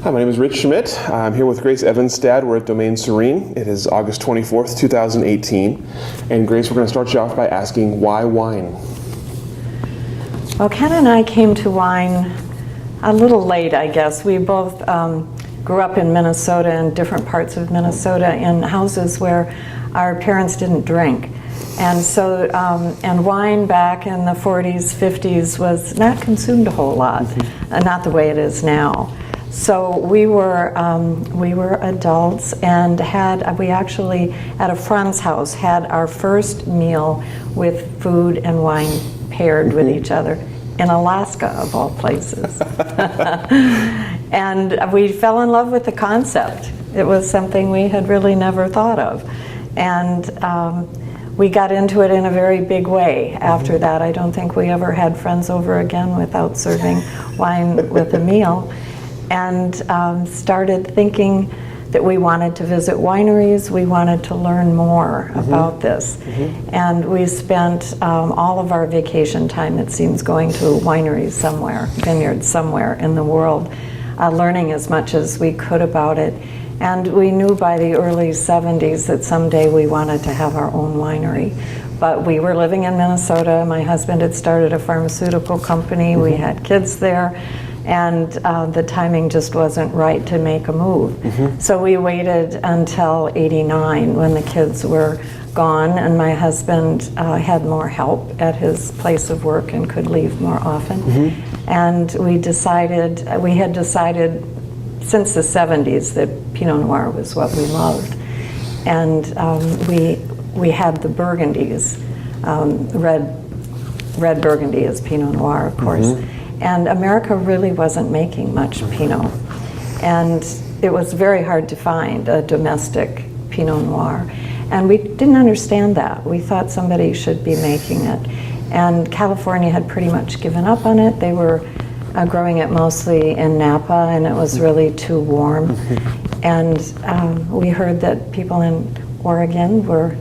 Hi, my name is Rich Schmidt. I'm here with Grace Evenstad. We're at Domaine Serene. It is August 24th, 2018. And Grace, we're going to start you off by asking, why wine? Well, Ken and I came to wine a little late, I guess. We both grew up in Minnesota, in different parts of Minnesota, in houses where our parents didn't drink. And so, and wine back in the 40s, 50s was not consumed a whole lot, not the way it is now. So we were adults and we actually, at a friend's house, had our first meal with food and wine paired with each other in Alaska, of all places. And we fell in love with the concept. It was something we had really never thought of. And we got into it in a very big way after that. I don't think we ever had friends over again without serving wine with a meal. And started thinking that we wanted to visit wineries, we wanted to learn more about this. And we spent all of our vacation time, it seems, going to wineries somewhere, vineyards somewhere in the world, learning as much as we could about it. And we knew by the early 70s that someday we wanted to have our own winery. But we were living in Minnesota. My husband had started a pharmaceutical company. We had kids there. And the timing just wasn't right to make a move. So we waited until '89 when the kids were gone and my husband had more help at his place of work and could leave more often. And we had decided since the 70s that Pinot Noir was what we loved. And we had the Burgundies. Red Burgundy is Pinot Noir, of course. And America really wasn't making much Pinot. And it was very hard to find a domestic Pinot Noir. And we didn't understand that. We thought somebody should be making it. And California had pretty much given up on it. They were growing it mostly in Napa, and it was really too warm. And we heard that people in Oregon were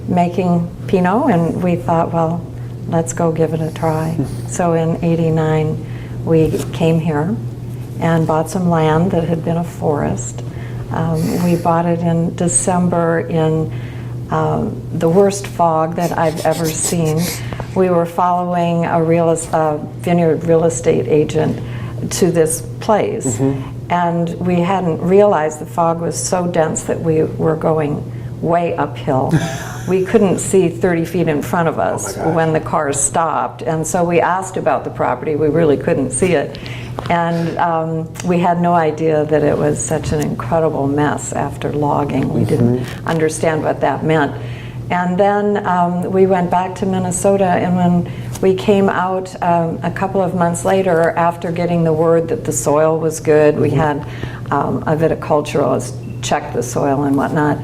making Pinot, and we thought, well, let's go give it a try. So in '89, we came here and bought some land that had been a forest. We bought it in December in the worst fog that I've ever seen. We were following a vineyard real estate agent to this place, and we hadn't realized the fog was so dense that we were going way uphill. We couldn't see 30 feet in front of us when the car stopped, and so we asked about the property. We really couldn't see it, and we had no idea that it was such an incredible mess after logging. We didn't understand what that meant. And then we went back to Minnesota, and when we came out a couple of months later, after getting the word that the soil was good, we had a viticulturalist check the soil and whatnot.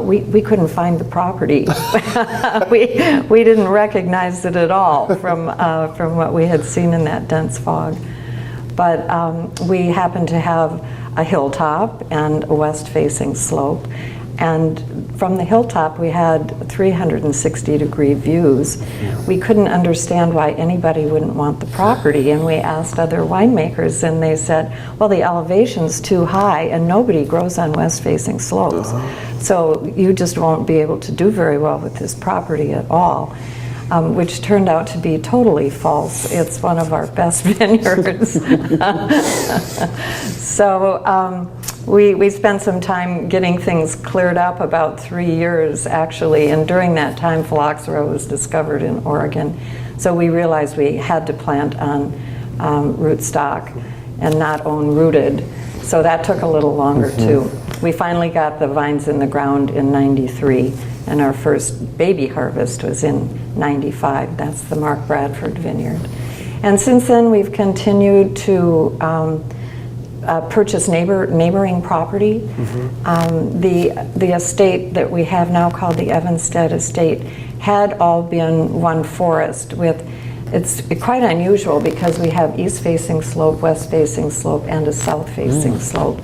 We couldn't find the property. we didn't recognize it at all from what we had seen in that dense fog. But we happened to have a hilltop and a west-facing slope. And from the hilltop, we had 360-degree views. We couldn't understand why anybody wouldn't want the property, and we asked other winemakers, and they said, well, the elevation's too high, and nobody grows on west-facing slopes. So you just won't be able to do very well with this property at all, which turned out to be totally false. It's one of our best vineyards. So we spent some time getting things cleared up, about 3 years actually, and during that time phylloxera was discovered in Oregon. So we realized we had to plant on rootstock and not own rooted. So that took a little longer too. We finally got the vines in the ground in '93, and our first baby harvest was in '95. That's the Mark Bradford vineyard. And since then we've continued to purchase neighboring property. The estate that we have now, called the Evenstad estate, had all been one forest with, it's quite unusual because we have east-facing slope, west-facing slope, and a south-facing slope.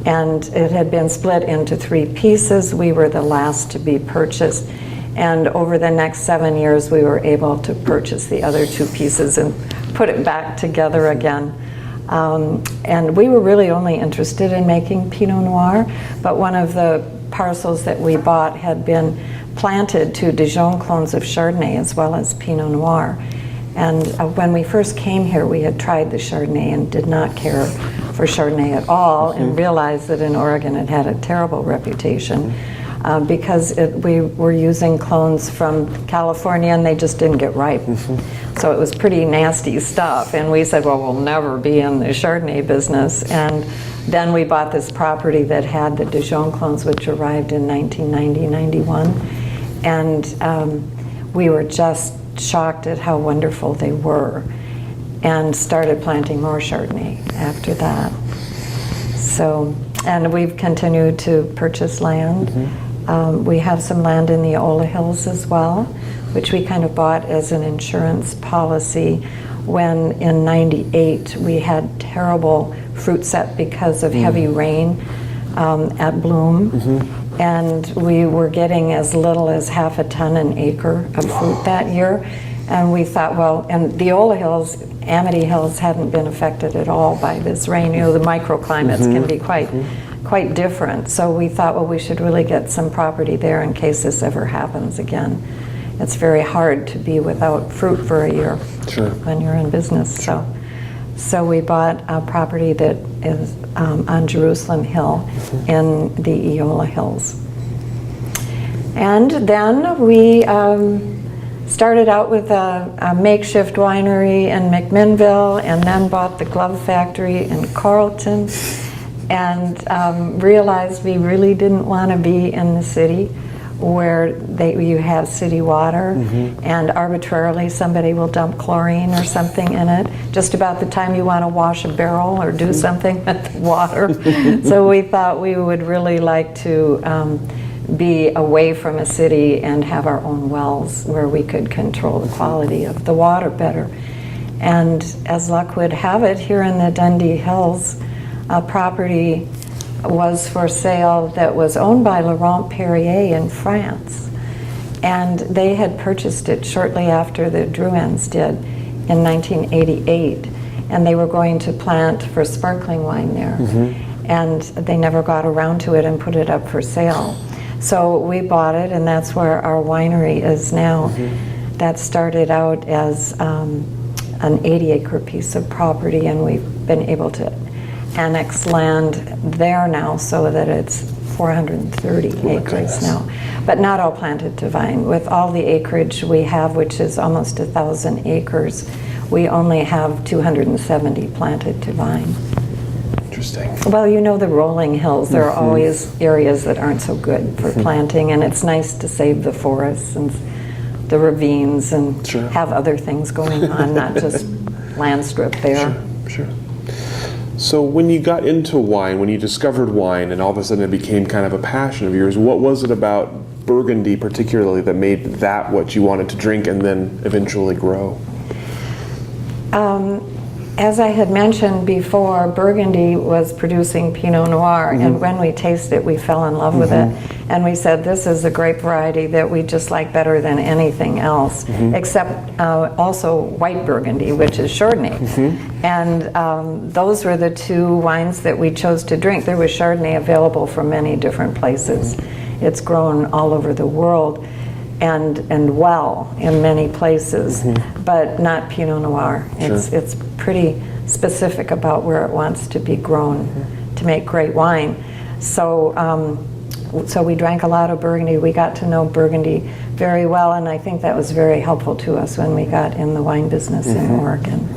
And it had been split into 3 pieces. We were the last to be purchased. And over the next 7 years, we were able to purchase the other 2 pieces and put it back together again. And we were really only interested in making Pinot Noir, but one of the parcels that we bought had been planted to Dijon clones of Chardonnay as well as Pinot Noir. And when we first came here, we had tried the Chardonnay and did not care for Chardonnay at all, and realized that in Oregon it had a terrible reputation because we were using clones from California and they just didn't get ripe. So it was pretty nasty stuff, and we said, well, we'll never be in the Chardonnay business. And then we bought this property that had the Dijon clones, which arrived in 1990-91, and we were just shocked at how wonderful they were, and started planting more Chardonnay after that. So, and we've continued to purchase land. We have some land in the Eola Hills as well, which we kind of bought as an insurance policy when in '98 we had terrible fruit set because of heavy rain at Bloom. And we were getting as little as half a ton an acre of fruit that year. And we thought, well, and the Eola Hills, Amity Hills hadn't been affected at all by this rain. You know, the microclimates can be quite different. So we thought, well, we should really get some property there in case this ever happens again. It's very hard to be without fruit for a year when you're in business. So we bought a property that is on Jerusalem Hill in the Eola Hills. And then we started out with a makeshift winery in McMinnville, and then bought the glove factory in Carlton, and realized we really didn't want to be in the city where you have city water, and arbitrarily somebody will dump chlorine or something in it just about the time you want to wash a barrel or do something with the water. So we thought we would really like to be away from a city and have our own wells where we could control the quality of the water better. And as luck would have it, here in the Dundee Hills, a property was for sale that was owned by Laurent Perrier in France. And they had purchased it shortly after the Drouhins did in 1988. And they were going to plant for sparkling wine there. And they never got around to it and put it up for sale. So we bought it, and that's where our winery is now. That started out as an 80-acre piece of property, and we've been able to annex land there now so that it's 430 acres now, but not all planted to vine. With all the acreage we have, which is almost 1,000 acres, we only have 270 planted to vine. Interesting. Well, you know, the rolling hills, there are always areas that aren't so good for planting, and it's nice to save the forests and the ravines and have other things going on, not just land strip there. Sure. So when you got into wine, when you discovered wine and all of a sudden it became kind of a passion of yours, what was it about Burgundy particularly that made that what you wanted to drink and then eventually grow? As I had mentioned before, Burgundy was producing Pinot Noir, and when we tasted it, we fell in love with it. And we said, this is a grape variety that we just like better than anything else, except also white Burgundy, which is Chardonnay. And those were the two wines that we chose to drink. There was Chardonnay available from many different places. It's grown all over the world and well in many places, but not Pinot Noir. It's pretty specific about where it wants to be grown to make great wine. So so we drank a lot of Burgundy. We got to know Burgundy very well, and I think that was very helpful to us when we got in the wine business in Oregon.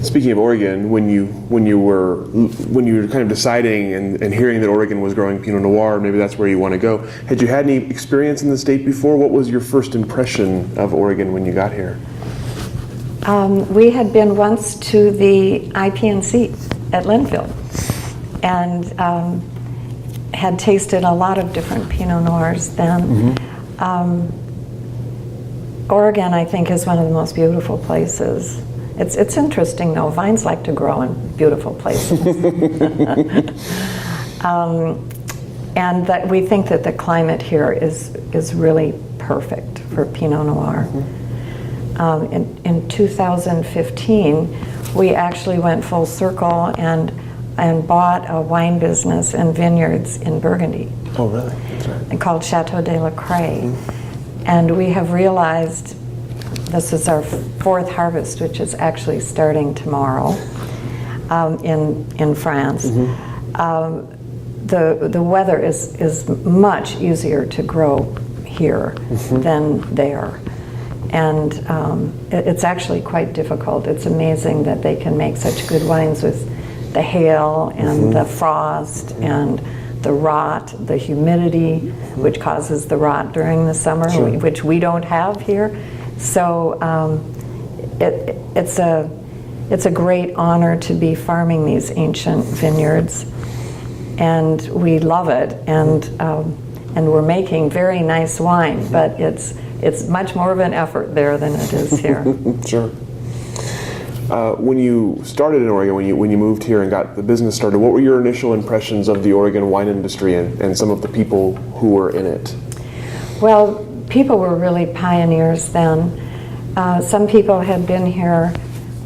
Speaking of Oregon, when you were kind of deciding and hearing that Oregon was growing Pinot Noir, maybe that's where you want to go. Had you had any experience in the state before? What was your first impression of Oregon when you got here? We had been once to the IPNC at Linfield, and had tasted a lot of different Pinot Noirs then. Oregon, I think, is one of the most beautiful places. It's interesting though, vines like to grow in beautiful places. And that we think that the climate here is really perfect for Pinot Noir. In 2015, we actually went full circle and bought a wine business and vineyards in Burgundy. Oh, really? That's right. And called Chateau de la Craie. And we have realized this is our fourth harvest, which is actually starting tomorrow in France. The weather is much easier to grow here than there. And it's actually quite difficult. It's amazing that they can make such good wines with the hail and the frost and the rot, the humidity, which causes the rot during the summer, which we don't have here. So it's a great honor to be farming these ancient vineyards, and we love it. And we're making very nice wine, but it's much more of an effort there than it is here. Sure. When you started in Oregon, when you moved here and got the business started, what were your initial impressions of the Oregon wine industry and some of the people who were in it? Well, people were really pioneers then. Some people had been here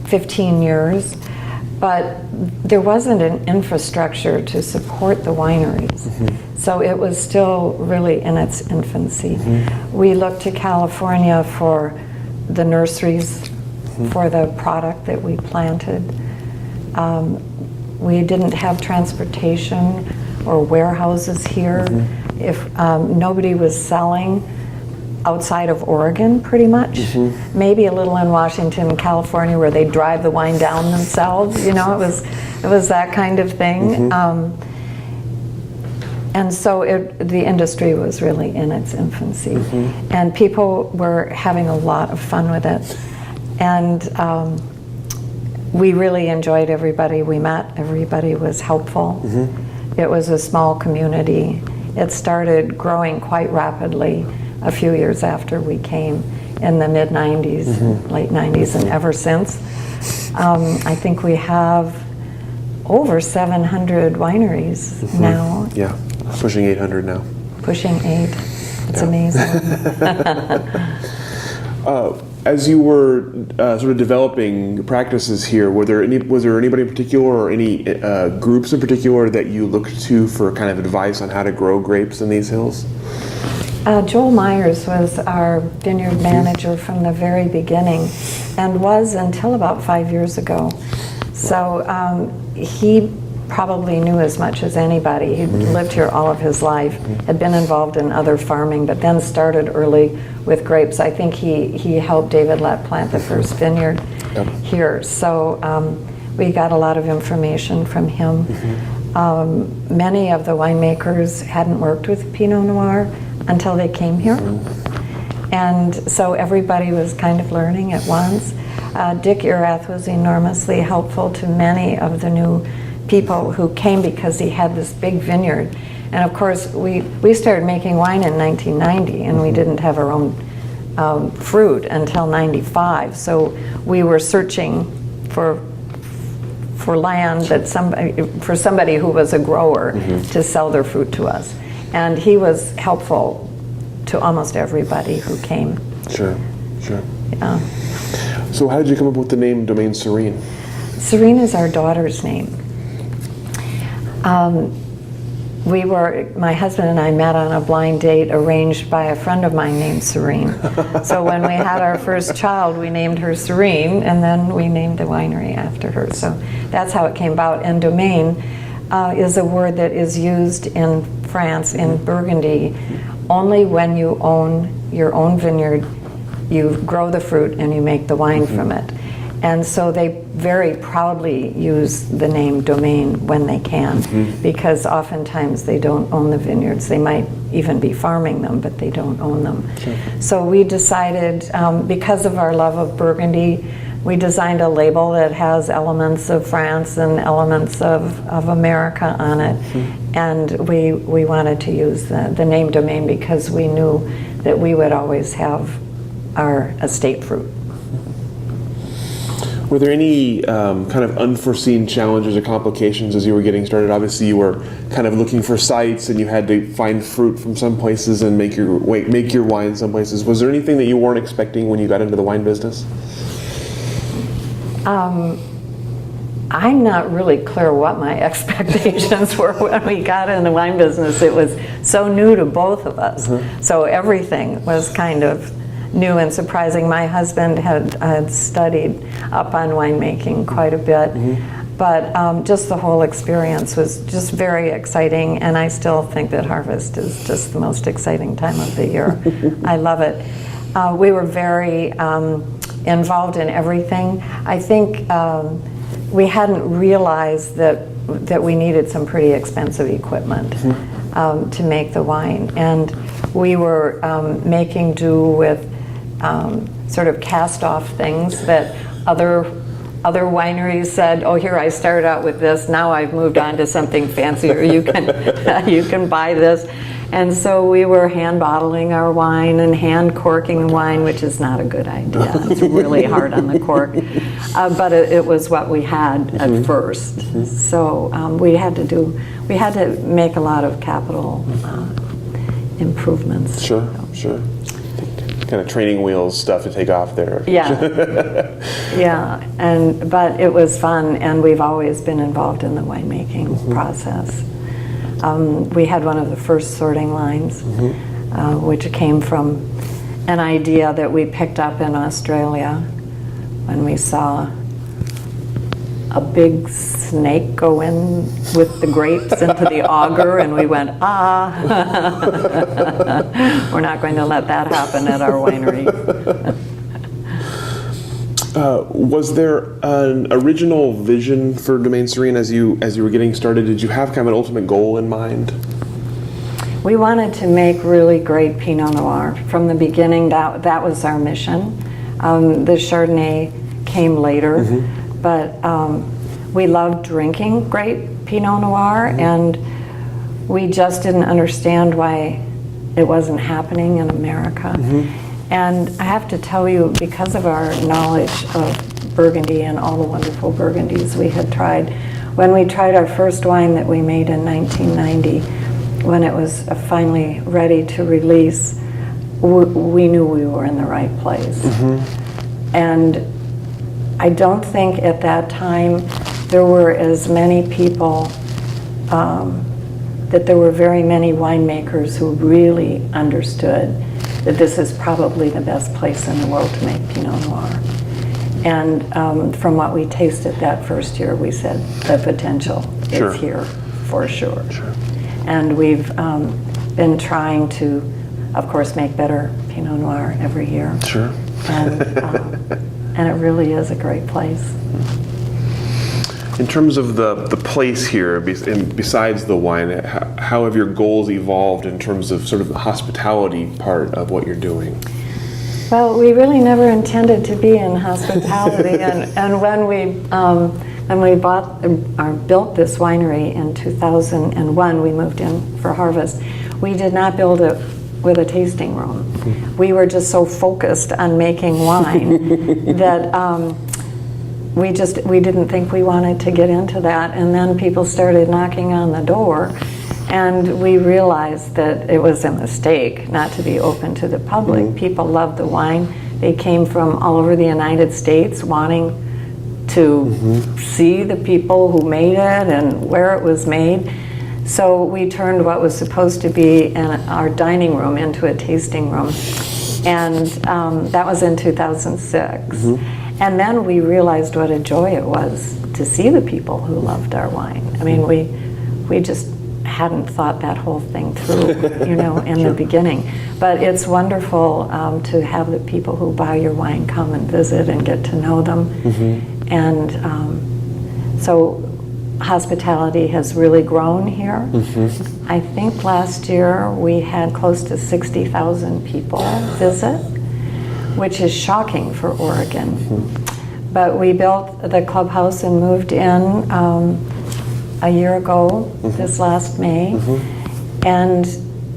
15 years, but there wasn't an infrastructure to support the wineries. So it was still really in its infancy. We looked to California for the nurseries, for the product that we planted. We didn't have transportation or warehouses here. If nobody was selling outside of Oregon, pretty much. Maybe a little in Washington and California, where they drive the wine down themselves. You know, it was that kind of thing. And so the industry was really in its infancy, and people were having a lot of fun with it. And we really enjoyed everybody we met. Everybody was helpful. It was a small community. It started growing quite rapidly a few years after we came in the mid-90s, late 90s, and ever since. I think we have over 700 wineries now. Yeah, pushing 800 now. Pushing 8. It's amazing. As you were sort of developing practices here, was there anybody in particular or any groups in particular that you looked to for kind of advice on how to grow grapes in these hills? Joel Meyers was our vineyard manager from the very beginning, and was until about 5 years ago. So he probably knew as much as anybody. He'd lived here all of his life, had been involved in other farming, but then started early with grapes. I think he helped David Lett plant the first vineyard here. So we got a lot of information from him. Many of the winemakers hadn't worked with Pinot Noir until they came here. And so everybody was kind of learning at once. Dick Erath was enormously helpful to many of the new people who came because he had this big vineyard. And of course, we started making wine in 1990, and we didn't have our own fruit until 95. So we were searching for land that somebody who was a grower to sell their fruit to us. And he was helpful to almost everybody who came. Sure. Yeah. So how did you come up with the name Domaine Serene? Serene is our daughter's name. My husband and I met on a blind date arranged by a friend of mine named Serene. So when we had our first child, we named her Serene, and then we named the winery after her. So that's how it came about. And Domaine is a word that is used in France, in Burgundy, only when you own your own vineyard, you grow the fruit and you make the wine from it. And so they very proudly use the name Domaine when they can, because oftentimes they don't own the vineyards. They might even be farming them, but they don't own them. So we decided, because of our love of Burgundy, we designed a label that has elements of France and elements of America on it. And we wanted to use the name Domaine because we knew that we would always have our estate fruit. Were there any kind of unforeseen challenges or complications as you were getting started? Obviously, you were kind of looking for sites, and you had to find fruit from some places and make your wine some places. Was there anything that you weren't expecting when you got into the wine business? I'm not really clear what my expectations were when we got in the wine business. It was so new to both of us. So everything was kind of new and surprising. My husband had studied up on winemaking quite a bit, but just the whole experience was just very exciting, and I still think that harvest is just the most exciting time of the year. I love it. We were very involved in everything. I think we hadn't realized that we needed some pretty expensive equipment to make the wine, and we were making do with sort of cast-off things that other wineries said, oh, here, I started out with this, now I've moved on to something fancier, you can buy this. And so we were hand bottling our wine and hand corking the wine, which is not a good idea. It's really hard on the cork. But it was what we had at first. So we had to make a lot of capital improvements. Sure. Kind of training wheels stuff to take off there. Yeah, but it was fun, and we've always been involved in the winemaking process. We had one of the first sorting lines, which came from an idea that we picked up in Australia when we saw a big snake go in with the grapes into the auger, and we went, we're not going to let that happen at our winery. Was there an original vision for Domaine Serene as you were getting started? Did you have kind of an ultimate goal in mind? We wanted to make really great Pinot Noir. From the beginning, that was our mission. The Chardonnay came later, but we loved drinking great Pinot Noir, and we just didn't understand why it wasn't happening in America. And I have to tell you, because of our knowledge of Burgundy and all the wonderful Burgundies we had tried, when we tried our first wine that we made in 1990, when it was finally ready to release, we knew we were in the right place. And I don't think at that time there were as many people, that there were very many winemakers who really understood that this is probably the best place in the world to make Pinot Noir. And from what we tasted that first year, we said the potential is here for sure. And we've been trying to, of course, make better Pinot Noir every year. And it really is a great place. In terms of the place here, besides the wine, how have your goals evolved in terms of sort of the hospitality part of what you're doing? Well, we really never intended to be in hospitality, and when we built this winery in 2001, we moved in for harvest. We did not build it with a tasting room. We were just so focused on making wine that we didn't think we wanted to get into that. And then people started knocking on the door, and we realized that it was a mistake not to be open to the public. People loved the wine. They came from all over the United States wanting to see the people who made it and where it was made. So we turned what was supposed to be our dining room into a tasting room, and that was in 2006. And then we realized what a joy it was to see the people who loved our wine. I mean, we just hadn't thought that whole thing through, in the beginning. But it's wonderful to have the people who buy your wine come and visit and get to know them. And so hospitality has really grown here. I think last year we had close to 60,000 people visit, which is shocking for Oregon. But we built the clubhouse and moved in a year ago, this last May. And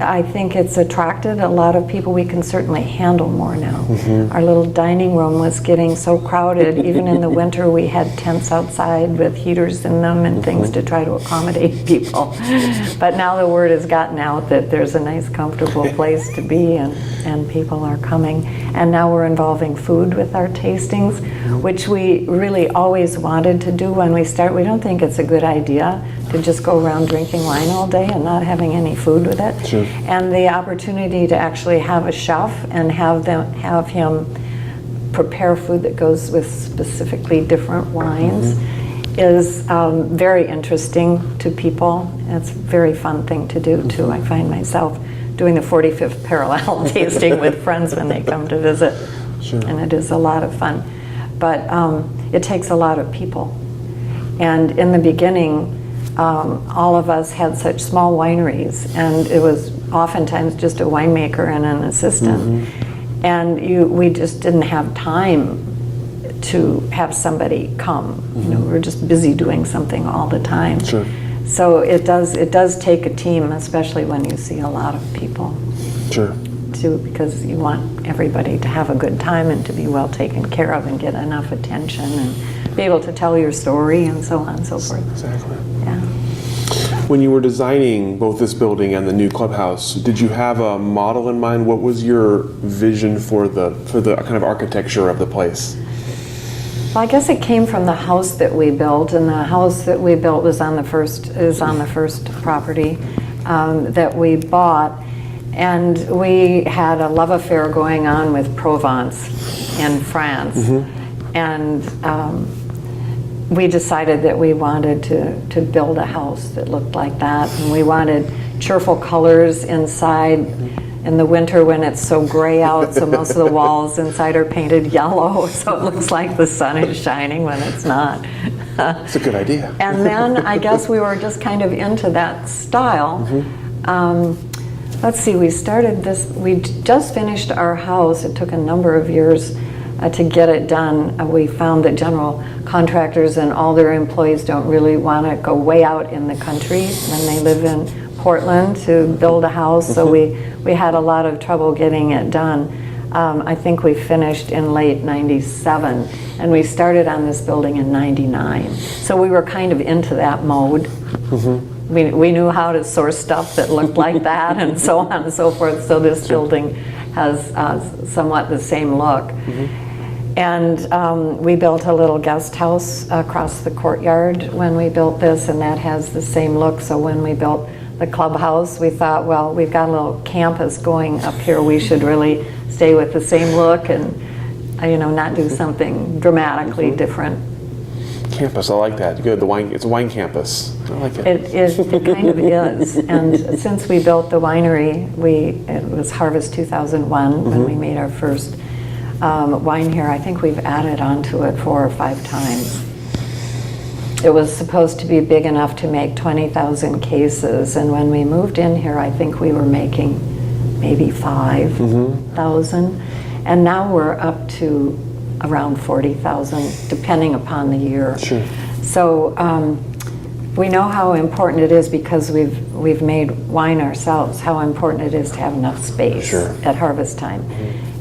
I think it's attracted a lot of people. We can certainly handle more now. Our little dining room was getting so crowded. Even in the winter, we had tents outside with heaters in them and things to try to accommodate people. But now the word has gotten out that there's a nice, comfortable place to be, and people are coming. And now we're involving food with our tastings, which we really always wanted to do when we start. We don't think it's a good idea to just go around drinking wine all day and not having any food with it. Sure. And the opportunity to actually have a chef and have him prepare food that goes with specifically different wines is very interesting to people. It's a very fun thing to do too. I find myself doing the 45th parallel tasting with friends when they come to visit. Sure. And it is a lot of fun. But it takes a lot of people. And in the beginning, all of us had such small wineries, and it was oftentimes just a winemaker and an assistant. And we just didn't have time to have somebody come. You know, we were just busy doing something all the time. Sure. So it does take a team, especially when you see a lot of people. Sure. Too, because you want everybody to have a good time and to be well taken care of and get enough attention and be able to tell your story and so on and so forth. Exactly. Yeah. When you were designing both this building and the new clubhouse, did you have a model in mind? What was your vision for the kind of architecture of the place? Well, I guess it came from the house that we built, and the house that we built is on the first property that we bought. And we had a love affair going on with Provence in France. And we decided that we wanted to build a house that looked like that. And we wanted cheerful colors inside in the winter when it's so gray out, so most of the walls inside are painted yellow, so it looks like the sun is shining when it's not. That's a good idea. And then I guess we were just kind of into that style. Let's see, we just finished our house. It took a number of years to get it done. We found that general contractors and all their employees don't really want to go way out in the country when they live in Portland to build a house, so we had a lot of trouble getting it done. I think we finished in late '97, and we started on this building in '99. So we were kind of into that mode. We knew how to source stuff that looked like that and so on and so forth. So this building has somewhat the same look. And we built a little guest house across the courtyard when we built this, and that has the same look. So when we built the clubhouse, we thought, well, we've got a little campus going up here. We should really stay with the same look and not do something dramatically different. Campus, I like that. Good. It's a wine campus. I like it. It kind of is. And since we built the winery, it was Harvest 2001 when we made our first wine here. I think we've added onto it 4 or 5 times. It was supposed to be big enough to make 20,000 cases, and when we moved in here, I think we were making maybe 5,000, and now we're up to around 40,000, depending upon the year. Sure. So we know how important it is, because we've made wine ourselves, how important it is to have enough space at harvest time.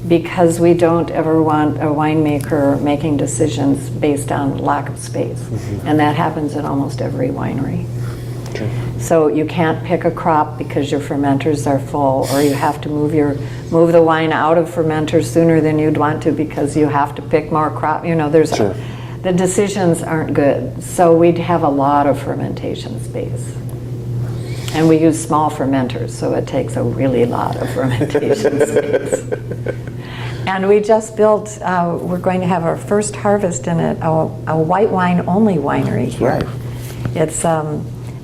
Because we don't ever want a winemaker making decisions based on lack of space. And that happens in almost every winery. So you can't pick a crop because your fermenters are full, or you have to move the wine out of fermenters sooner than you'd want to because you have to pick more crop. The decisions aren't good. So we'd have a lot of fermentation space. And we use small fermenters, so it takes a really lot of fermentation space. And we just built, we're going to have our first harvest in it, a white wine only winery here. It's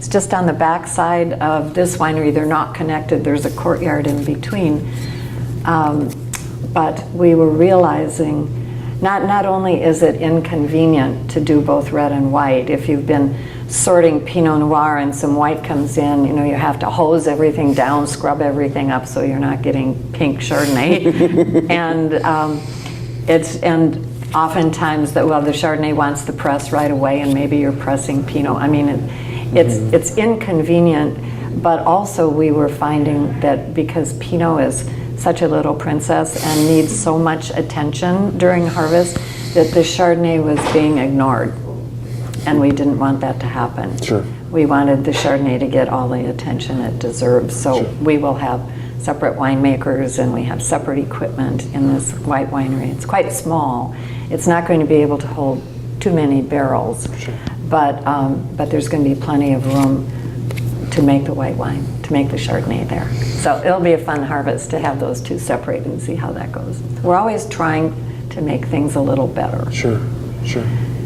just on the back side of this winery. They're not connected. There's a courtyard in between. But we were realizing not only is it inconvenient to do both red and white. If you've been sorting Pinot Noir and some white comes in, you have to hose everything down, scrub everything up so you're not getting pink Chardonnay. and oftentimes the Chardonnay wants the press right away, and maybe you're pressing Pinot. I mean, it's inconvenient, But also we were finding that because Pinot is such a little princess and needs so much attention during harvest, that the Chardonnay was being ignored. And we didn't want that to happen. Sure. We wanted the Chardonnay to get all the attention it deserves. So Sure. we will have separate winemakers, and we have separate equipment in this white winery. It's quite small. It's not going to be able to hold too many barrels, Sure. but there's going to be plenty of room to make the white wine, to make the Chardonnay there. So it'll be a fun harvest to have those two separated and see how that goes. We're always trying to make things a little better. Sure, sure.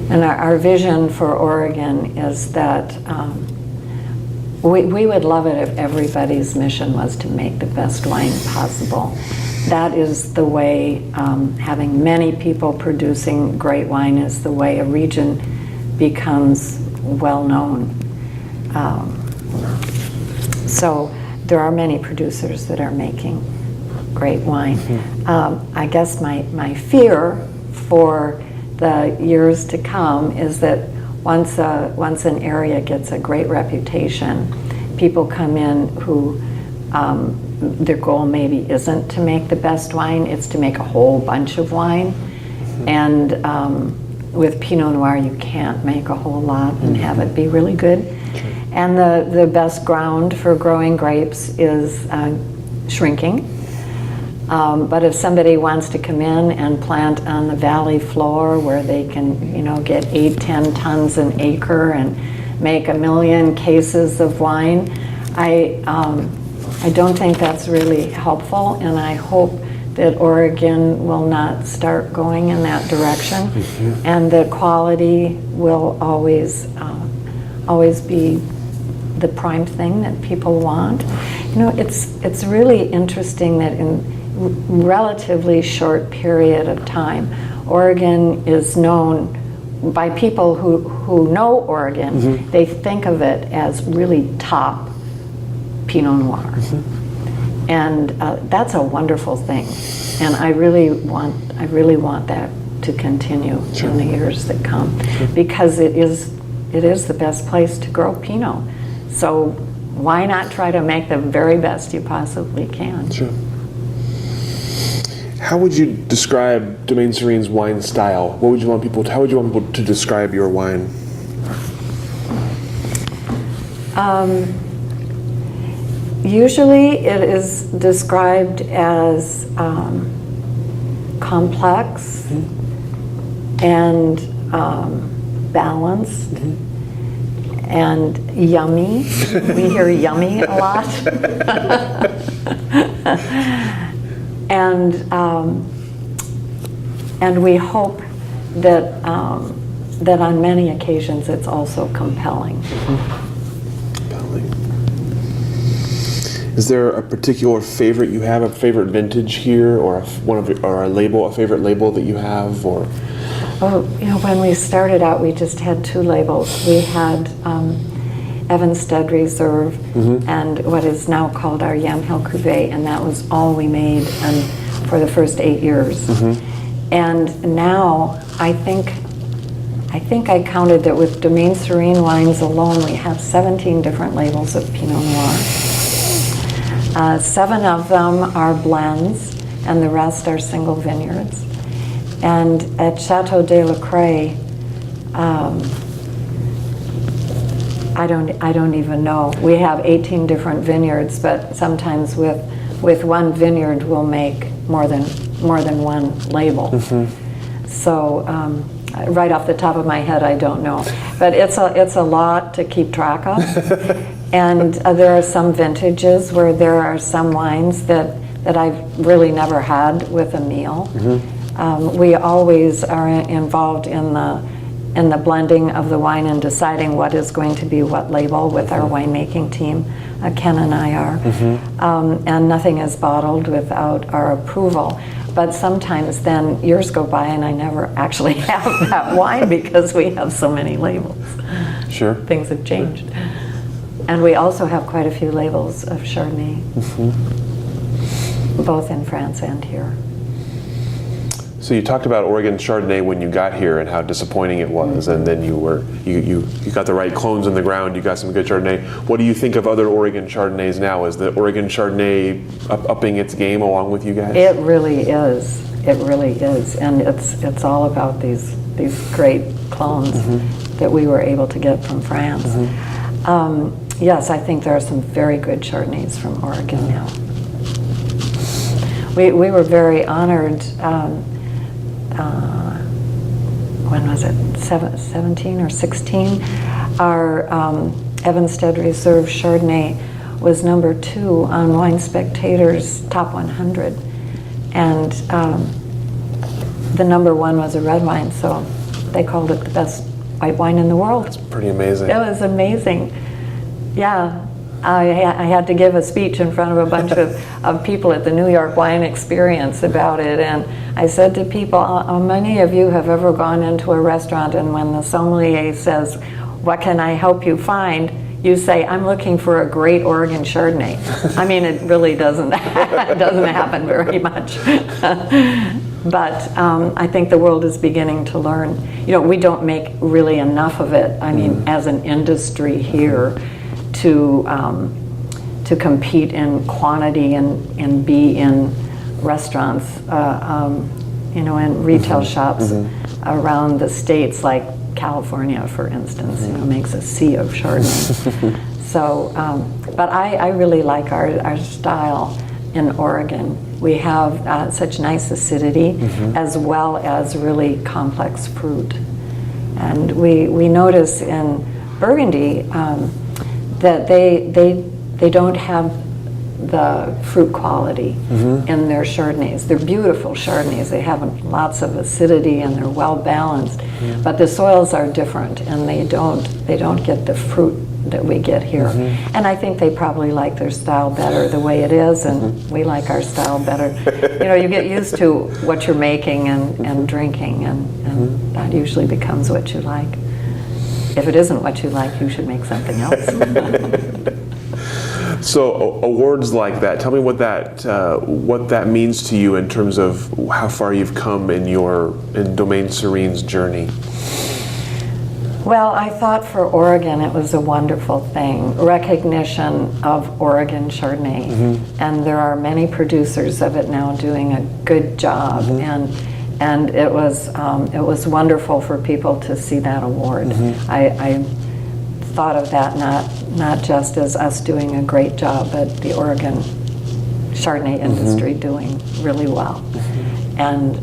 And our vision for Oregon is that we would love it if everybody's mission was to make the best wine possible. That is the way, having many people producing great wine is the way a region becomes well known. So there are many producers that are making great wine. I guess my fear for the years to come is that once an area gets a great reputation, people come in who their goal maybe isn't to make the best wine, it's to make a whole bunch of wine. And with Pinot Noir you can't make a whole lot and have it be really good. And the best ground for growing grapes is shrinking. But if somebody wants to come in and plant on the valley floor where they can, get 8-10 tons an acre and make 1 million cases of wine, I don't think that's really helpful, and I hope that Oregon will not start going in that direction, and that quality will always be the prime thing that people want. It's really interesting that in relatively short period of time, Oregon is known by people who know Oregon. They think of it as really top Pinot Noir. And that's a wonderful thing. And I really want that to continue in the years that come, because it is the best place to grow Pinot. So why not try to make the very best you possibly can? Sure. How would you describe Domaine Serene's wine style? How would you want people to describe your wine? Usually it is described as complex and balanced and yummy. We hear yummy a lot. And we hope that that on many occasions it's also compelling. Compelling. Is there a particular favorite you have, a favorite vintage here, or a favorite label that you have, or? Oh, when we started out, we just had 2 labels. We had Evenstad Reserve and what is now called our Yamhill Cuvée, and that was all we made for the first 8 years. And now I think I counted that with Domaine Serene wines alone, we have 17 different labels of Pinot Noir. 7 of them are blends, and the rest are single vineyards. And at Chateau de la Craie, I don't even know. We have 18 different vineyards, but sometimes with one vineyard we'll make more than one label. So right off the top of my head, I don't know, but it's a lot to keep track of. And there are some vintages where there are some wines that I've really never had with a meal. We always are involved in the blending of the wine and deciding what is going to be what label with our winemaking team. Ken and I are. And nothing is bottled without our approval. But sometimes then years go by and I never actually have that wine because we have so many labels. Sure. Things have changed. And we also have quite a few labels of Chardonnay, both in France and here. So So you talked about Oregon Chardonnay when you got here and how disappointing it was, and then you got the right clones in the ground. You got some good Chardonnay. What do you think of other Oregon Chardonnays now? Is the Oregon Chardonnay upping its game along with you guys? It really is. It really is, and it's all about these great clones that we were able to get from France. Yes, I think there are some very good Chardonnays from Oregon now. We were very honored. When was it? 17 or 16? Our Evenstad Reserve Chardonnay was number 2 on Wine Spectator's Top 100, and the number 1 was a red wine. So they called it the best white wine in the world. That's pretty amazing. It was amazing. Yeah, I had to give a speech in front of a bunch of people at the New York Wine Experience about it, and I said to people, how many of you have ever gone into a restaurant and when the sommelier says, "What can I help you find?" you say, "I'm looking for a great Oregon Chardonnay." I mean, it really doesn't happen very much. But I think the world is beginning to learn. You know, we don't make really enough of it, I mean, as an industry here, to compete in quantity and be in restaurants, you know, in retail shops around the states, like California, for instance, you know, makes a sea of Chardonnay. So, but I really like our style in Oregon. We have such nice acidity as well as really complex fruit. And we notice in Burgundy that they don't have the fruit quality in their Chardonnays. They're beautiful Chardonnays. They have lots of acidity and they're well balanced, but the soils are different and they don't get the fruit that we get here. And I think they probably like their style better the way it is, and we like our style better. You know, you get used to what you're making and drinking, and that usually becomes what you like. If it isn't what you like, you should make something else. So awards like that, tell me what that means to you in terms of how far you've come in Domaine Serene's journey. Well, I thought for Oregon it was a wonderful thing, recognition of Oregon Chardonnay, and there are many producers of it now doing a good job, and it was wonderful for people to see that award. I thought of that not just as us doing a great job, but the Oregon Chardonnay industry doing really well, and.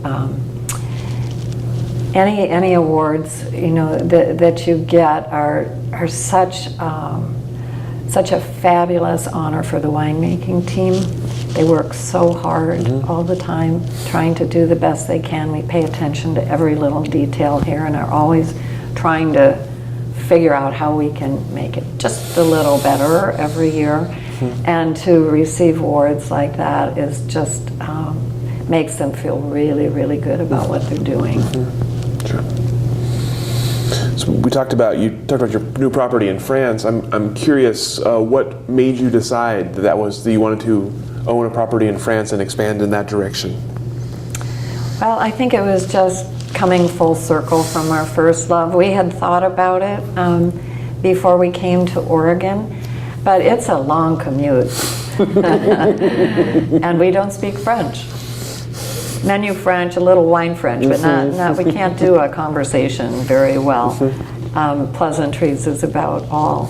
Any awards, you know, that you get are such a fabulous honor for the winemaking team. They work so hard all the time, trying to do the best they can. We pay attention to every little detail here and are always trying to figure out how we can make it just a little better every year. And to receive awards like that is just makes them feel really, really good about what they're doing. Sure. So you talked about your new property in France. I'm curious, what made you decide that you wanted to own a property in France and expand in that direction? Well, I think it was just coming full circle from our first love. We had thought about it before we came to Oregon, but it's a long commute, and we don't speak French. Menu French, a little wine French, but not. We can't do a conversation very well. Pleasantries is about all.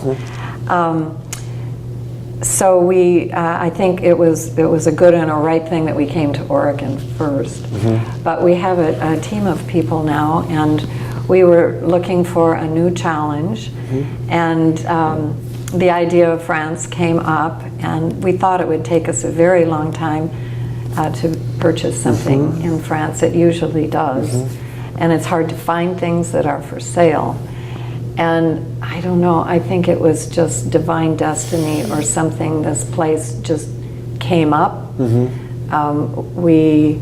So I think it was a good and a right thing that we came to Oregon first. But we have a team of people now, and we were looking for a new challenge, and the idea of France came up, and we thought it would take us a very long time to purchase something in France. It usually does. And it's hard to find things that are for sale. And I don't know, I think it was just divine destiny or something. This place just came up. We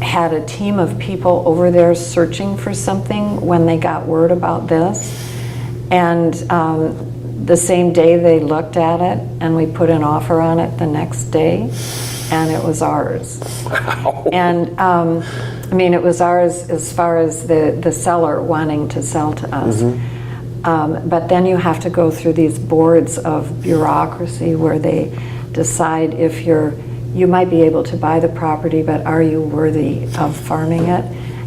had a team of people over there searching for something when they got word about this. And the same day they looked at it, and we put an offer on it the next day. And it was ours. Wow. And I mean, it was ours as far as the seller wanting to sell to us. But then you have to go through these boards of bureaucracy where they decide if you might be able to buy the property, but are you worthy of farming it?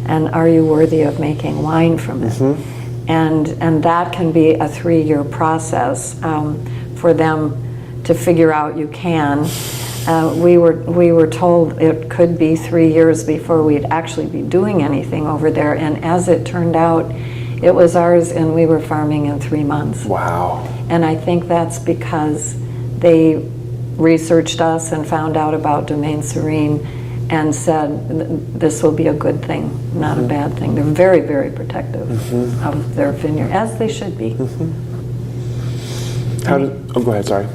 And are you worthy of making wine from it? And that can be a 3-year process for them to figure out you can. We were told it could be 3 years before we'd actually be doing anything over there, and as it turned out, it was ours and we were farming in 3 months. Wow. And I think that's because they researched us and found out about Domaine Serene and said this will be a good thing, not a bad thing. They're very, very protective of their vineyard, as they should be. Go ahead, sorry.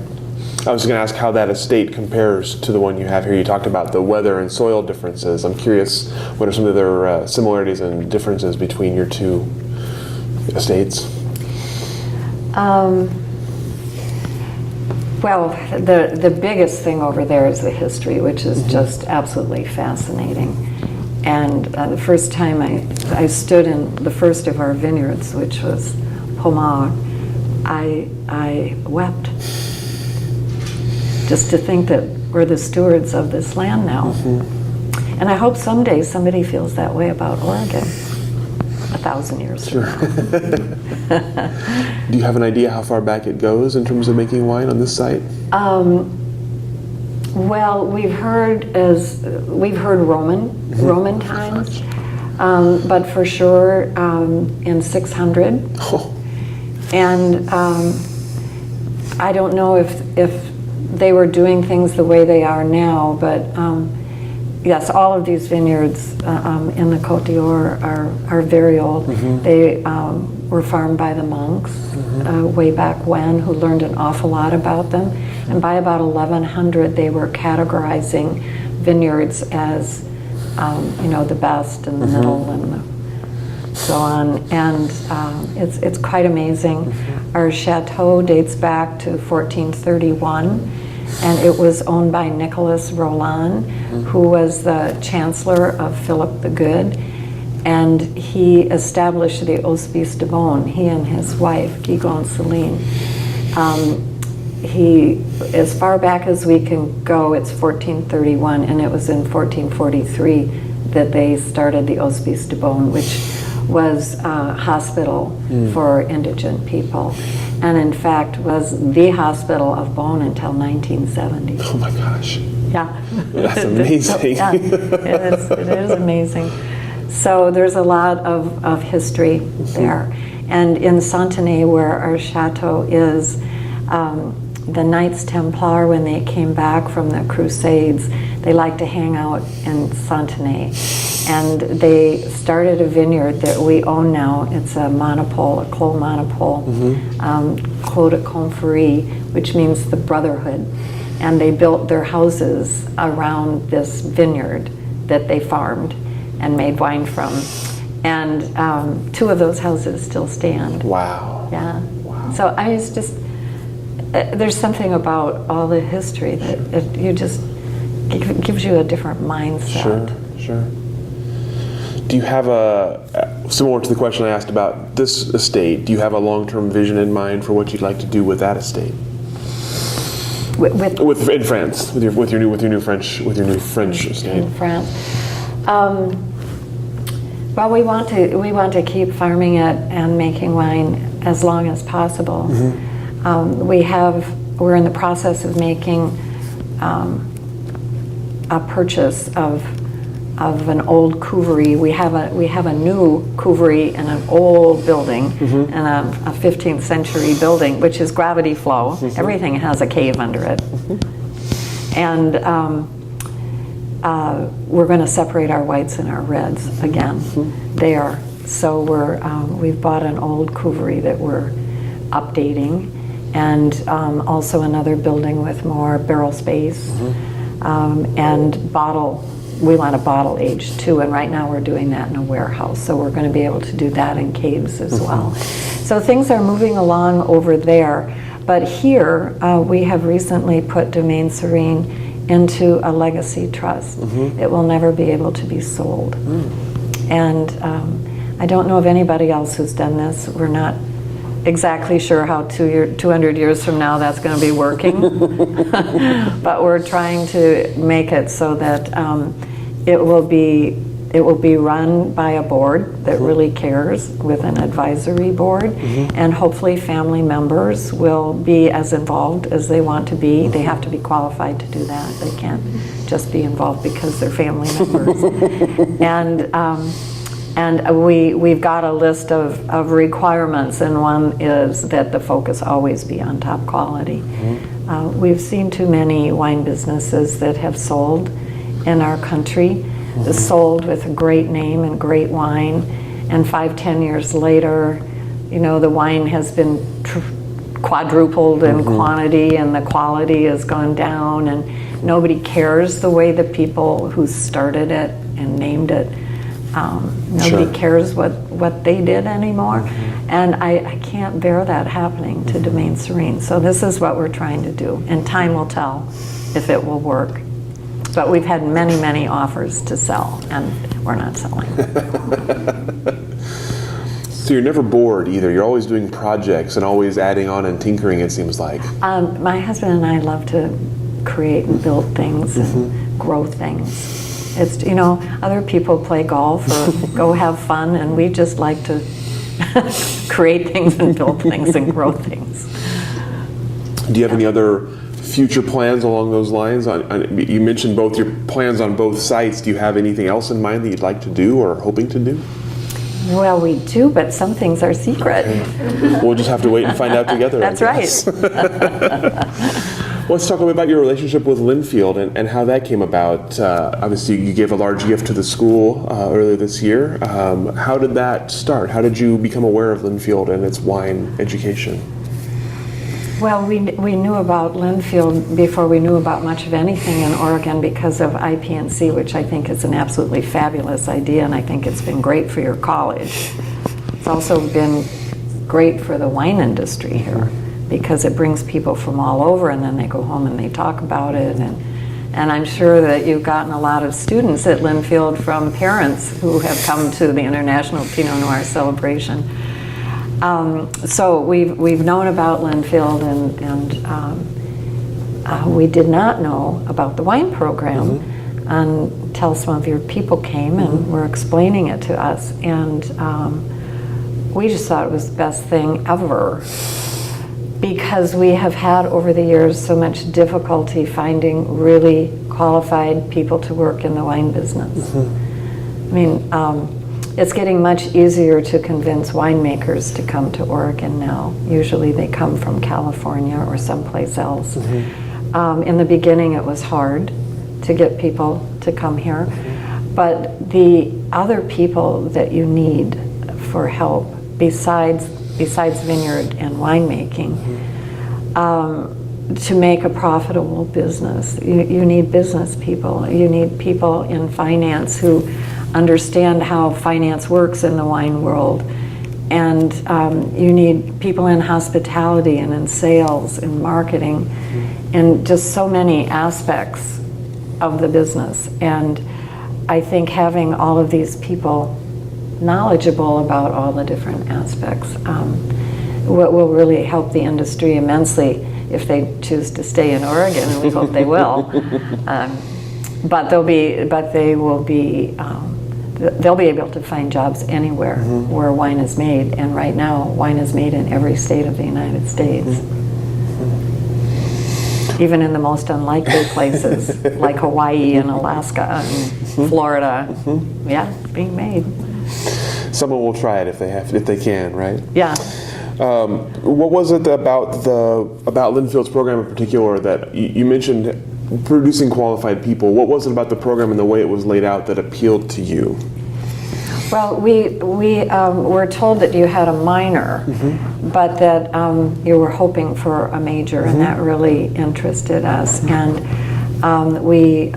I was going to ask how that estate compares to the one you have here. You talked about the weather and soil differences. I'm curious, what are some of the similarities and differences between your two estates? Well, the biggest thing over there is the history, which is just absolutely fascinating. And the first time I stood in the first of our vineyards, which was Pomar, I wept. Just to think that we're the stewards of this land now. And I hope someday somebody feels that way about Oregon, 1,000 years from now. Do you have an idea how far back it goes in terms of making wine on this site? Well, we've heard Roman times, but for sure in 600. Oh. And I don't know if they were doing things the way they are now, but yes, all of these vineyards in the Côte d'Or are very old. They were farmed by the monks way back when, who learned an awful lot about them. And by about 1100, they were categorizing vineyards as, the best and the middle and so on. And it's quite amazing. Our chateau dates back to 1431. And it was owned by Nicholas Roland, who was the chancellor of Philip the Good. And he established the Hospice de Beaune, he and his wife, Guigon Celine. As far back as we can go, it's 1431, and it was in 1443 that they started the Hospice de Beaune, which was a hospital for indigent people. And in fact was the hospital of Beaune until 1970. Oh my gosh. Yeah. That's amazing. Yeah, it is amazing. So there's a lot of history there. And in Santenay, where our chateau is, the Knights Templar, when they came back from the Crusades, they liked to hang out in Santenay. And they started a vineyard that we own now. It's a monopole, a clos monopole, Clos de Confrérie, which means the brotherhood. And they built their houses around this vineyard that they farmed and made wine from. And 2 of those houses still stand. Wow. Yeah. Wow. So I mean, it's just, there's something about all the history that gives you a different mindset. Sure. Do you have similar to the question I asked about this estate, do you have a long-term vision in mind for what you'd like to do with that estate? In France, with your new French estate. In France. Well, we want to keep farming it and making wine as long as possible. We're in the process of making a purchase of an old couverie. We have a new couverie in an old building, and a 15th century building, which is gravity flow. Everything has a cave under it. And we're going to separate our whites and our reds again there. So we've bought an old couverie that we're updating, and also another building with more barrel space, and bottle. We want a bottle age too, and right now we're doing that in a warehouse. So we're going to be able to do that in caves as well. So things are moving along over there. But here, we have recently put Domaine Serene into a legacy trust. It will never be able to be sold. And I don't know of anybody else who's done this. We're not exactly sure how 200 years from now that's going to be working, but we're trying to make it so that it will be run by a board that really cares, with an advisory board, and hopefully family members will be as involved as they want to be. They have to be qualified to do that. They can't just be involved because they're family members. And we've got a list of requirements, and one is that the focus always be on top quality. We've seen too many wine businesses that have sold in our country, sold with a great name and great wine, and 5-10 years later, you know, the wine has been quadrupled in quantity and the quality has gone down, and nobody cares the way the people who started it and named it. Nobody cares what they did anymore, and I can't bear that happening to Domaine Serene. So this is what we're trying to do, and time will tell if it will work. But we've had many, many offers to sell, and we're not selling. So you're never bored either. You're always doing projects and always adding on and tinkering, it seems like. My husband and I love to create and build things and grow things. It's, you know, other people play golf or go have fun, and we just like to create things and build things and grow things. Do you have any other future plans along those lines? You mentioned both your plans on both sites. Do you have anything else in mind that you'd like to do or hoping to do? Well, we do, but some things are secret. We'll just have to wait and find out together. That's right. Let's talk a bit about your relationship with Linfield and how that came about. Obviously, you gave a large gift to the school earlier this year. How did that start? How did you become aware of Linfield and its wine education? Well, we knew about Linfield before we knew about much of anything in Oregon because of IP&C, which I think is an absolutely fabulous idea, and I think it's been great for your college. It's also been great for the wine industry here, because it brings people from all over, and then they go home and they talk about it. And I'm sure that you've gotten a lot of students at Linfield from parents who have come to the International Pinot Noir celebration. So we've known about Linfield, and we did not know about the wine program until some of your people came and were explaining it to us. And we just thought it was the best thing ever, because we have had over the years so much difficulty finding really qualified people to work in the wine business. I mean, it's getting much easier to convince winemakers to come to Oregon now. Usually they come from California or someplace else. In the beginning it was hard to get people to come here, but the other people that you need for help besides vineyard and winemaking, to make a profitable business, you need business people. You need people in finance who understand how finance works in the wine world, and you need people in hospitality and in sales and marketing, and just so many aspects of the business. And I think having all of these people knowledgeable about all the different aspects will really help the industry immensely if they choose to stay in Oregon, and we hope they will. But they'll be able to find jobs anywhere where wine is made, and right now wine is made in every state of the United States. Even in the most unlikely places like Hawaii and Alaska and Florida. Yeah, it's being made. Someone will try it if they can, right? Yeah. What was it about Linfield's program in particular that you mentioned producing qualified people? What was it about the program and the way it was laid out that appealed to you? Well, we were told that you had a minor, but that you were hoping for a major, and that really interested us. And we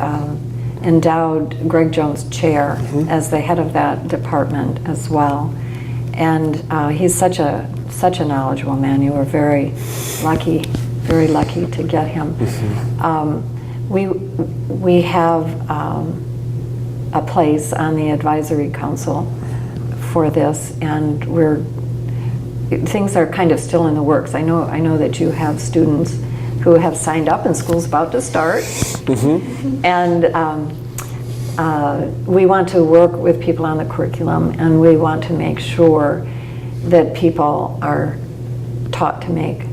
endowed Greg Jones Chair as the head of that department as well. And he's such a knowledgeable man. You were very lucky to get him. We have a place on the advisory council for this, and things are kind of still in the works. I know that you have students who have signed up and school's about to start. And we want to work with people on the curriculum, and we want to make sure that people are taught to make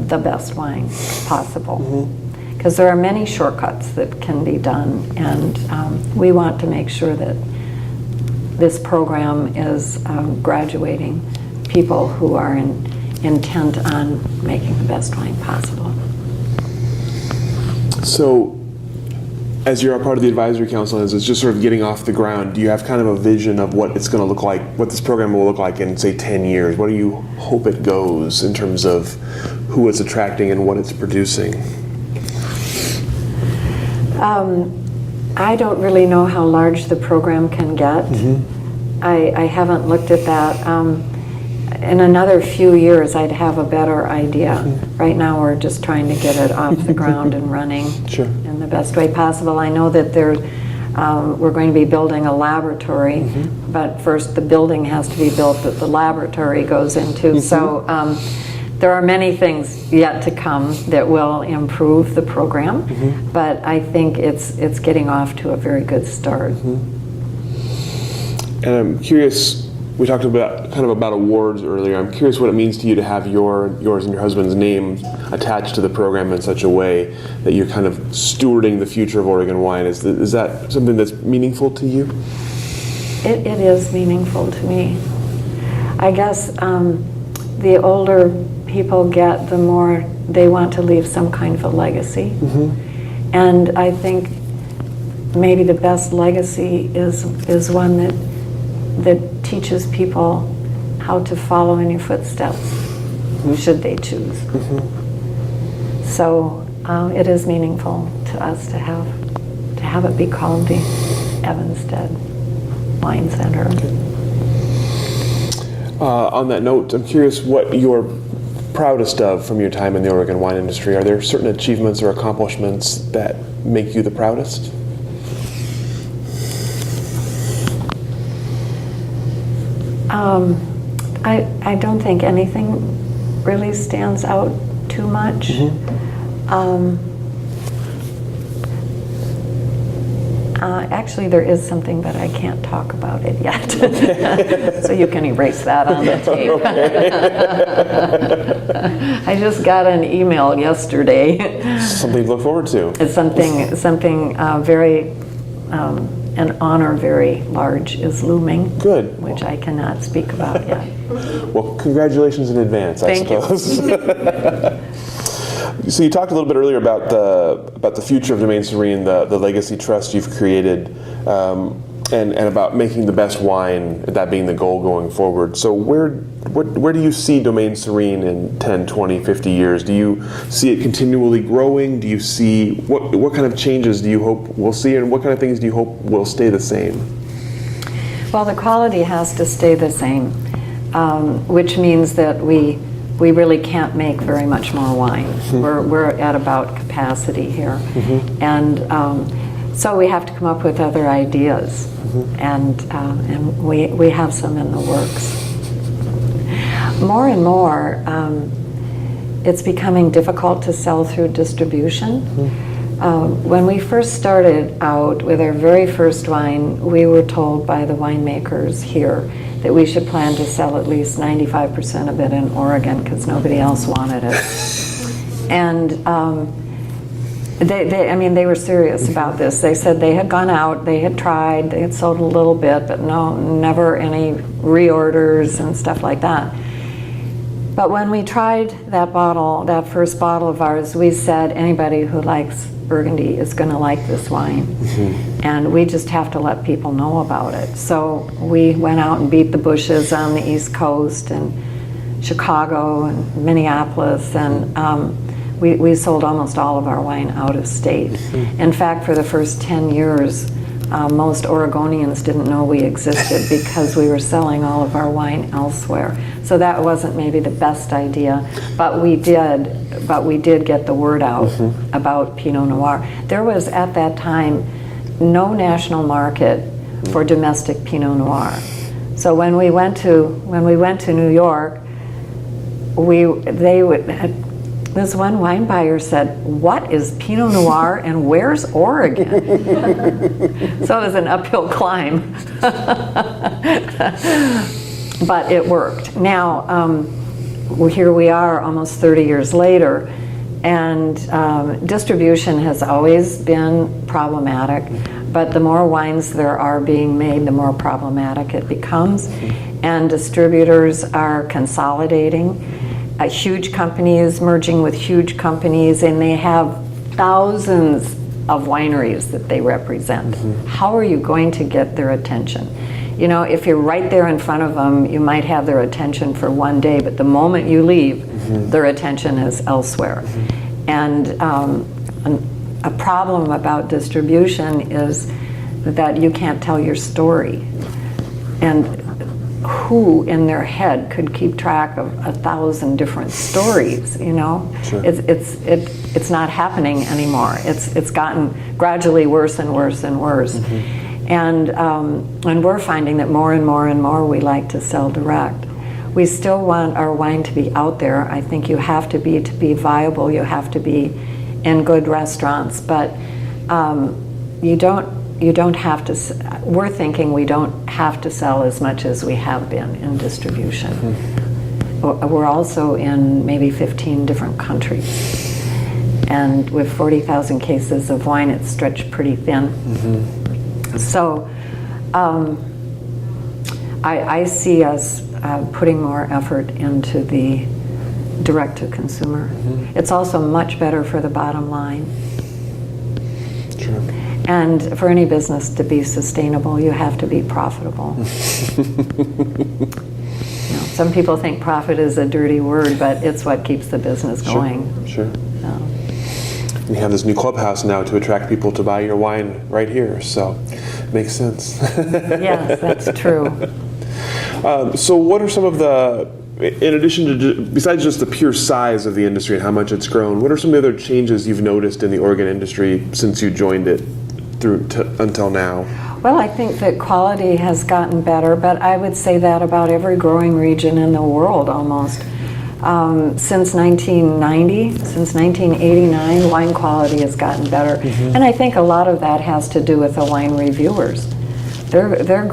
the best wine possible. Because there are many shortcuts that can be done, and we want to make sure that this program is graduating people who are intent on making the best wine possible. So, as you're a part of the advisory council, as it's just sort of getting off the ground, do you have kind of a vision of what it's going to look like, what this program will look like in, say, 10 years? What do you hope it goes in terms of who it's attracting and what it's producing? I don't really know how large the program can get. I haven't looked at that. In another few years, I'd have a better idea. Right now, we're just trying to get it off the ground and running in the best way possible. I know that we're going to be building a laboratory, but first the building has to be built that the laboratory goes into. So there are many things yet to come that will improve the program, but I think it's getting off to a very good start. And I'm curious, we talked about awards earlier. I'm curious what it means to you to have yours and your husband's name attached to the program in such a way that you're kind of stewarding the future of Oregon wine. Is that something that's meaningful to you? It is meaningful to me. I guess the older people get, the more they want to leave some kind of a legacy. And I think maybe the best legacy is one that teaches people how to follow in your footsteps, should they choose. So it is meaningful to us to have it be called the Evenstad Wine Center. On that note, I'm curious what you're proudest of from your time in the Oregon wine industry. Are there certain achievements or accomplishments that make you the proudest? I don't think anything really stands out too much. Actually, there is something, but I can't talk about it yet. So you can erase that on the tape. I just got an email yesterday. Something to look forward to. It's something very, an honor very large is looming. Good. Which I cannot speak about yet. Well, congratulations in advance, I suppose. So you talked a little bit earlier about the future of Domaine Serene, the legacy trust you've created, and about making the best wine, that being the goal going forward. So where do you see Domaine Serene in 10, 20, 50 years? Do you see it continually growing? Do you see, what kind of changes do you hope we'll see, and what kind of things do you hope will stay the same? Well, the quality has to stay the same, which means that we really can't make very much more wine. We're at about capacity here. And so we have to come up with other ideas, and we have some in the works. More and more, it's becoming difficult to sell through distribution. When we first started out with our very first wine, we were told by the winemakers here that we should plan to sell at least 95% of it in Oregon because nobody else wanted it. And they were serious about this. They said they had gone out, they had tried, they had sold a little bit, but never any reorders and stuff like that. But when we tried that first bottle of ours, we said anybody who likes Burgundy is going to like this wine. And we just have to let people know about it. So we went out and beat the bushes on the East Coast and Chicago and Minneapolis, and we sold almost all of our wine out of state. In fact, for the first 10 years, most Oregonians didn't know we existed because we were selling all of our wine elsewhere. So that wasn't maybe the best idea, but we did get the word out about Pinot Noir. There was at that time no national market for domestic Pinot Noir. So when we went to New York, this one wine buyer said, "What is Pinot Noir and where's Oregon?" So it was an uphill climb, but it worked. Now here we are, almost 30 years later, and distribution has always been problematic. But the more wines there are being made, the more problematic it becomes. And distributors are consolidating. Huge companies merging with huge companies, and they have thousands of wineries that they represent. How are you going to get their attention? You know, if you're right there in front of them, you might have their attention for one day, but the moment you leave, their attention is elsewhere. And a problem about distribution is that you can't tell your story. And who in their head could keep track of 1,000 different stories, you know? Sure. It's not happening anymore. It's gotten gradually worse and worse and worse. And we're finding that more and more and more we like to sell direct. We still want our wine to be out there. I think you have to be viable, you have to be in good restaurants, but you don't have to, we're thinking we don't have to sell as much as we have been in distribution. We're also in maybe 15 different countries. And with 40,000 cases of wine, it's stretched pretty thin. So I see us putting more effort into the direct-to-consumer. It's also much better for the bottom line. Sure. And for any business to be sustainable, you have to be profitable. Some people think profit is a dirty word, but it's what keeps the business going. Sure. You have this new clubhouse now to attract people to buy your wine right here, so it makes sense. Yes, that's true. So what are some of the, in addition to, besides just the pure size of the industry and how much it's grown, what are some of the other changes you've noticed in the Oregon industry since you joined it until now? Well, I think that quality has gotten better, but I would say that about every growing region in the world almost. Since 1990, since 1989, wine quality has gotten better. And I think a lot of that has to do with the wine reviewers. They're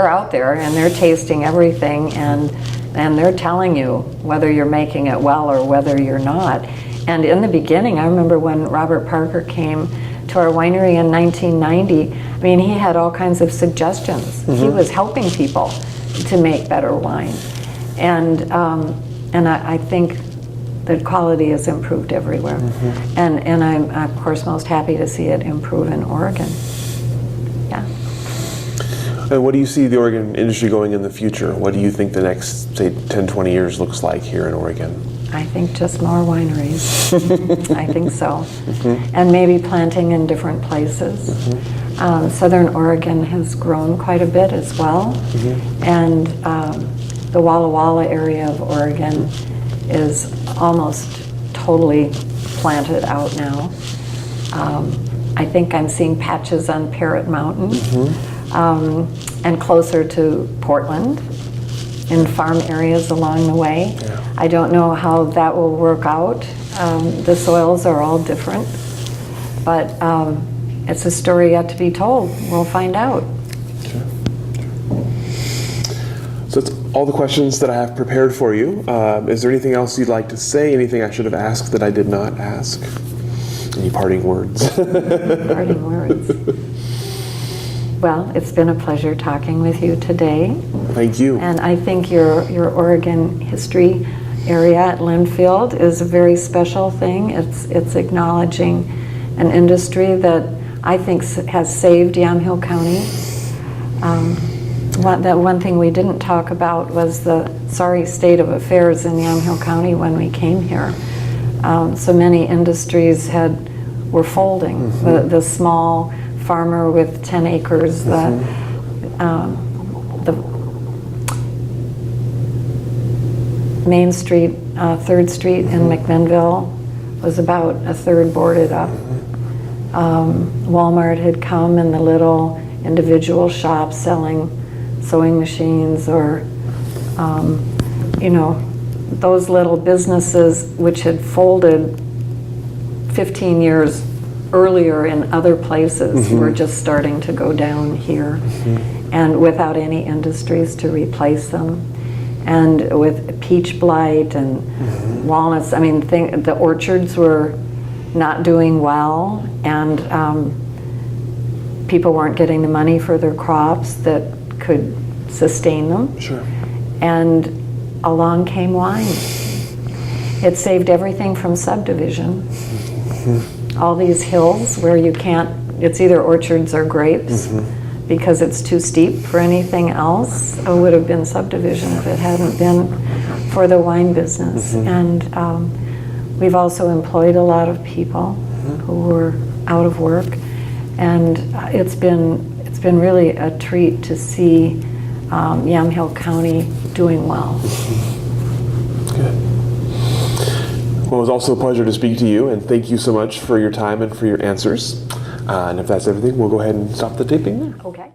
out there and they're tasting everything, and they're telling you whether you're making it well or whether you're not. And in the beginning, I remember when Robert Parker came to our winery in 1990, I mean, he had all kinds of suggestions. He was helping people to make better wine. And I think that quality has improved everywhere. And I'm, of course, most happy to see it improve in Oregon. Yeah. And what do you see the Oregon industry going in the future? What do you think the next, say, 10, 20 years looks like here in Oregon? I think just more wineries. I think so. And maybe planting in different places. Southern Oregon has grown quite a bit as well. And the Walla Walla area of Oregon is almost totally planted out now. I think I'm seeing patches on Parrot Mountain and closer to Portland in farm areas along the way. I don't know how that will work out. The soils are all different, but it's a story yet to be told. We'll find out. So that's all the questions that I have prepared for you. Is there anything else you'd like to say? Anything I should have asked that I did not ask? Any parting words? Parting words. Well, it's been a pleasure talking with you today. Thank you. And I think your Oregon history area at Linfield is a very special thing. It's acknowledging an industry that I think has saved Yamhill County. That one thing we didn't talk about was the sorry state of affairs in Yamhill County when we came here. So many industries were folding. The small farmer with 10 acres, the Main Street, 3rd Street in McMinnville was about a third boarded up. Walmart had come, and the little individual shops selling sewing machines, or you know, those little businesses which had folded 15 years earlier in other places were just starting to go down here, and without any industries to replace them. And with peach blight and walnuts, I mean, the orchards were not doing well, and people weren't getting the money for their crops that could sustain them. Sure. And along came wine. It saved everything from subdivision. All these hills where you can't, it's either orchards or grapes, because it's too steep for anything else. It would have been subdivision if it hadn't been for the wine business. And we've also employed a lot of people who were out of work, and it's been really a treat to see Yamhill County doing well. Good. Well, it was also a pleasure to speak to you, and thank you so much for your time and for your answers. And if that's everything, we'll go ahead and stop the taping there. Okay.